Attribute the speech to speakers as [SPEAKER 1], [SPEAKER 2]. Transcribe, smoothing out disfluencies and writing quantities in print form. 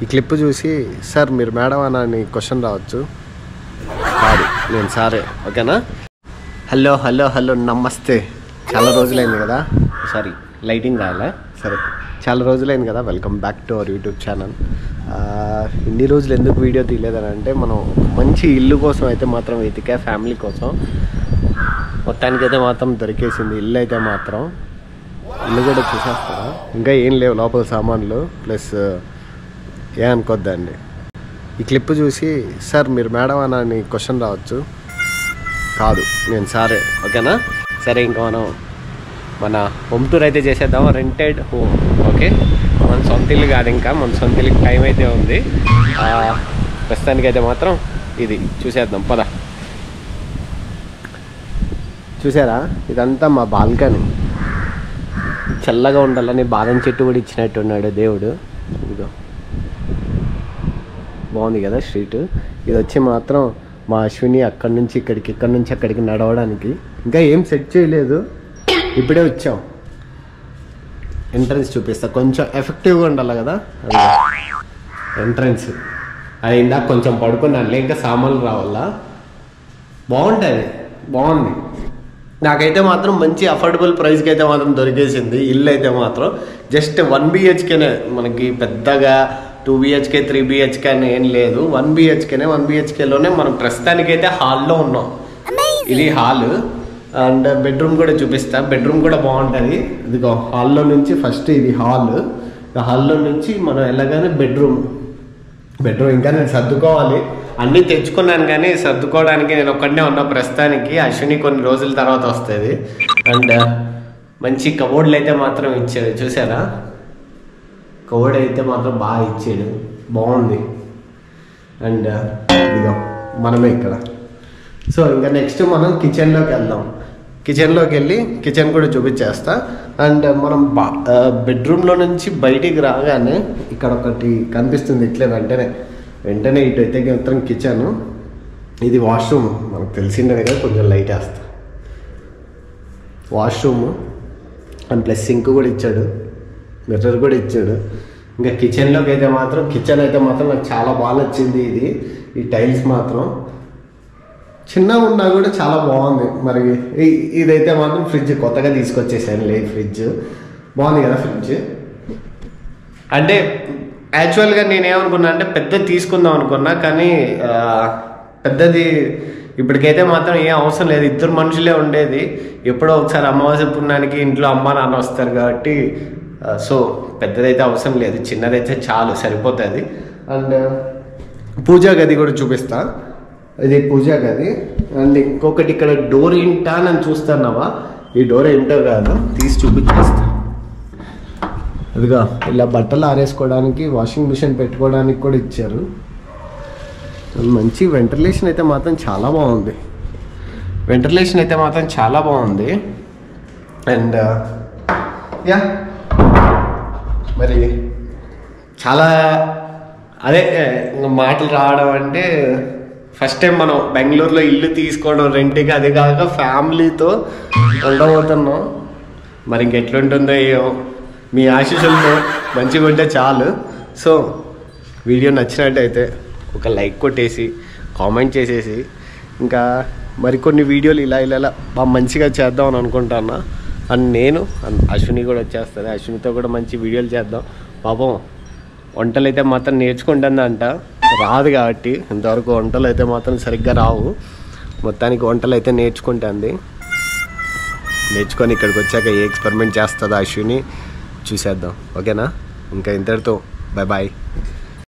[SPEAKER 1] ఈ క్లిప్ చూసి సార్ మీరు మేడం అని క్వశ్చన్ రావచ్చు. కాదు, నేను సారే. ఓకేనా? హలో హలో హలో నమస్తే. చాలా రోజులైంది కదా, సారీ లైటింగ్ రాలే, సరే చాలా రోజులైంది కదా. Welcome back to our YouTube channel. ఇన్ని రోజులు ఎందుకు వీడియో తీయలేదని అంటే, మనం మంచి ఇల్లు కోసం అయితే మాత్రం వెతికా, ఫ్యామిలీ కోసం. మొత్తానికైతే మాత్రం దొరికేసింది ఇల్లు. అయితే మాత్రం ఇల్లు కూడా చూసేస్తారా, ఇంకా ఏం లేవు లోపల సామాన్లు. ప్లస్ ఏమనుకోద్దండి, ఈ క్లిప్ చూసి సార్ మీరు మేడం అని క్వశ్చన్ రావచ్చు. కాదు, నేను సారే. ఓకేనా? సరే, ఇంకా మనం మన హోమ్ టూర్ అయితే చేసేద్దాం. Rented home. ఓకే, మన సొంత ఇల్లు కాదు, ఇంకా మన సొంత ఇల్లుకి టైం అయితే ఉంది. ప్రస్తుతానికైతే మాత్రం ఇది చూసేద్దాం. పద. చూసారా, ఇదంతా మా బాల్కనీ. చల్లగా ఉండాలని బాదం చెట్టు కూడా ఇచ్చినట్టున్నాడు దేవుడు. ఇదిగో బాగుంది కదా స్ట్రీట్. ఇది వచ్చి మాత్రం మా అశ్విని అక్కడి నుంచి ఇక్కడికి, ఇక్కడి నుంచి అక్కడికి నడవడానికి. ఇంకా ఏం సెట్ చేయలేదు, ఇప్పుడే వచ్చాం. ఎంట్రన్స్ చూపిస్తా, కొంచెం ఎఫెక్టివ్గా ఉండాలి కదా. ఎంట్రన్స్ అది ఇందాక కొంచెం పడుకున్నాను, ఇంకా సామాన్లు రావాలా. బాగుంటుంది, బాగుంది. నాకైతే మాత్రం మంచి అఫోర్డబుల్ ప్రైస్కి అయితే మాత్రం దొరికేసింది ఇల్లు. అయితే మాత్రం జస్ట్ 1 BHKనే, మనకి పెద్దగా 2 BHK 3 BHK అని ఏం లేదు. 1 BHKనే. 1 BHKలోనే మనం ప్రస్తుతానికైతే హాల్లో ఉన్నాం. ఇది హాల్. అండ్ బెడ్రూమ్ కూడా చూపిస్తా. బెడ్రూమ్ కూడా బాగుంటుంది. ఇదిగో హాల్లో నుంచి ఫస్ట్ ఇది హాల్. హాల్లో నుంచి మనం వెళ్ళగానే బెడ్రూమ్. ఇంకా నేను సర్దుకోవాలి, అన్నీ తెచ్చుకున్నాను కానీ సర్దుకోవడానికి నేను ఒక్కడనే ఉన్నా ప్రస్తుతానికి. అశ్విని కొన్ని రోజుల తర్వాత వస్తుంది. అండ్ మంచి కబోర్డ్లు అయితే మాత్రం ఇచ్చాడు, చూసారా? కబోర్డ్ అయితే మాత్రం బాగా ఇచ్చాడు, బాగుంది. అండ్ ఇదిగో మనమే ఇక్కడ. సో ఇంకా నెక్స్ట్ మనం కిచెన్లోకి వెళ్దాం. కిచెన్లోకి వెళ్ళి కిచెన్ కూడా చూపించేస్తా. అండ్ మనం బెడ్రూమ్లో నుంచి బయటికి రాగానే ఇక్కడ ఒకటి కనిపిస్తుంది ఇట్లే, వెంటనే ఇటు అయితే మాత్రం కిచెన్. ఇది వాష్రూమ్, మనకు తెలిసిందే కదా. కొంచెం లైట్ వేస్తా. వాష్రూమ్ అండ్ ప్లస్ సింక్ కూడా ఇచ్చాడు, మిర్రర్ కూడా ఇచ్చాడు. ఇంకా కిచెన్లోకి అయితే మాత్రం, కిచెన్ అయితే మాత్రం నాకు చాలా బాగా నచ్చింది. ఈ టైల్స్ మాత్రం చిన్నగా ఉన్నా కూడా చాలా బాగుంది. మరి ఇదైతే మాత్రం ఫ్రిడ్జ్ కొత్తగా తీసుకొచ్చేసాను. లేదు, ఫ్రిడ్జ్ బాగుంది కదా. ఫ్రిడ్జ్ అంటే యాక్చువల్గా నేనేమనుకున్నా అంటే పెద్దది తీసుకుందాం అనుకున్నా, కానీ పెద్దది ఇప్పటికైతే మాత్రం ఏం అవసరం లేదు. 2 మనుషులే ఉండేది. ఎప్పుడో ఒకసారి అమావాస్య పుణ్యానికి ఇంట్లో అమ్మ నాన్న వస్తారు కాబట్టి సో పెద్దదైతే అవసరం లేదు, చిన్నదైతే చాలు, సరిపోతుంది. అండ్ పూజా గది కూడా చూపిస్తా. ఇది పూజా గది. అండ్ ఇంకొకటి ఇక్కడ డోర్ ఏంటా అని చూస్తున్నావా? ఈ డోర్ ఏంటో కాదు, తీసి చూపించేస్తా. అదిగా ఇలా బట్టలు ఆరేసుకోవడానికి, వాషింగ్ మిషన్ పెట్టుకోవడానికి కూడా ఇచ్చారు. మంచి వెంటిలేషన్ అయితే మాత్రం చాలా బాగుంది. అండ్ యా, మరి చాలా అదే మాటలు రావడం అంటే, ఫస్ట్ టైం మనం బెంగళూరులో ఇల్లు తీసుకోవడం రెంట్కి, అదే కాక ఫ్యామిలీతో ఉండబోతున్నాం. మరి ఇంకెట్లుంటుందో ఏమో, మీ ఆశీస్సులతో మంచిగా ఉంటే చాలు. సో వీడియో నచ్చినట్టయితే ఒక లైక్ కొట్టేసి, కామెంట్ చేసేసి, ఇంకా మరికొన్ని వీడియోలు ఇలా బాగా మంచిగా చేద్దామని అనుకుంటున్నా. అండ్ నేను అశ్విని కూడా వచ్చేస్తుంది. అశ్వినితో కూడా మంచి వీడియోలు చేద్దాం. పాపం వంటలు అయితే మాత్రం నేర్చుకుంటుందంట, రాదు కాబట్టి ఇంతవరకు వంటలు అయితే మాత్రం సరిగ్గా రావు. మొత్తానికి వంటలు అయితే నేర్చుకుంటుంది. నేర్చుకొని ఇక్కడికి వచ్చాక ఏ ఎక్స్పెరిమెంట్ చేస్తుందో అశ్విని చూసేద్దాం. ఓకేనా? ఇంకా ఇంతటితో బాయ్.